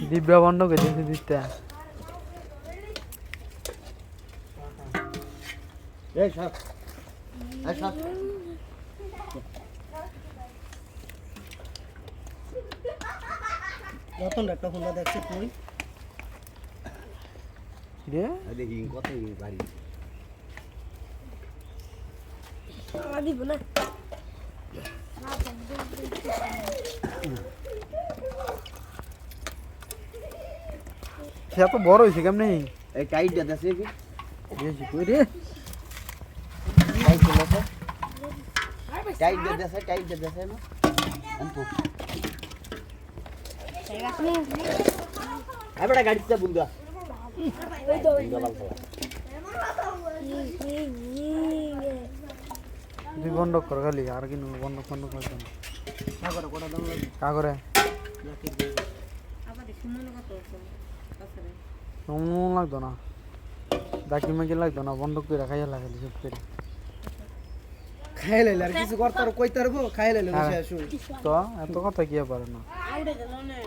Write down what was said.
দিব্যা বন্ধ করে দিতে দিতে এই সব এই সব নতুন একটা ফোনটা দেখছে তুই রে দেখি কত বাড়ি দিব না সে তো বড় হয়েছে কেমনি এই টাইটটা দেছে কি বেশি কই রে টাইটটা দেছে না অন্ত আইবড়া গাড়িতে বুলগা তুই বন্ধ কর খালি আর কি বন্ধ বন্ধ করছ না কাগরে কোটা দাম লাগে কা করে লাকি দিয়ে সমন লাগতো না ডাকি মাকি লাগতো না বন্ধ করে খাইয়া লাগালি সব করে খাই লাইলে আর কিছু করতে আর কইতে পারবো খাই লাইলে বসে আসুন তো এত কথা কি পারে না আইডা দিল না